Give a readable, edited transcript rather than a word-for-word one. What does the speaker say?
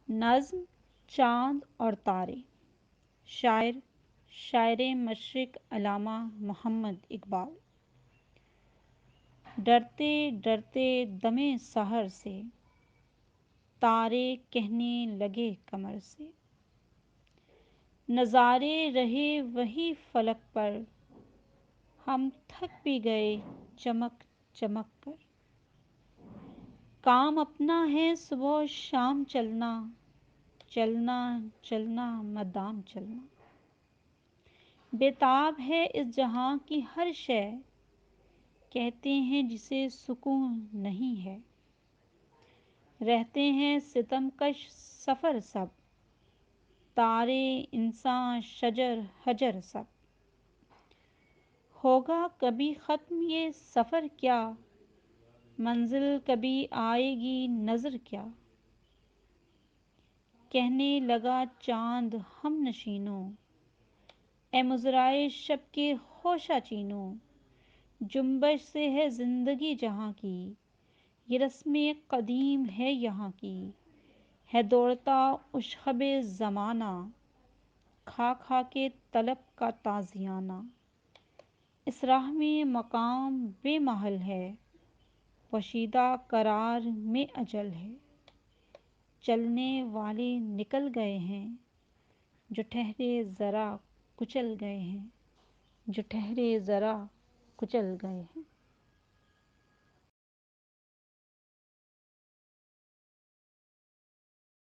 نظم چاند اور تارے، شاعر مشرق علامہ محمد اقبال۔ ڈرتے ڈرتے دمِ سحر سے، تارے کہنے لگے قمر سے، نظارے رہے وہی فلک پر، ہم تھک بھی گئے چمک چمک کر۔ کام اپنا ہے صبح و شام چلنا، چلنا چلنا مدام چلنا۔ بےتاب ہے اس جہاں کی ہر شے، کہتے ہیں جسے سکون نہیں ہے۔ رہتے ہیں ستم کش سفر سب، تارے انساں شجر حجر سب۔ ہوگا کبھی ختم یہ سفر کیا، منزل کبھی آئے گی نظر کیا۔ کہنے لگا چاند ہم نشینوں، اے مزرائے شب کے خوشہ چینوں۔ جنبش سے ہے زندگی جہاں کی، یہ رسم قدیم ہے یہاں کی۔ ہے دوڑتا اشخبِ زمانہ، کھا کھا کے طلب کا تازیانہ۔ اس راہ میں مقام بے محل ہے، پوشیدہ قرار میں اجل ہے۔ چلنے والے نکل گئے ہیں، جو ٹھہرے ذرا کچل گئے ہیں، جو ٹھہرے ذرا کچل گئے ہیں۔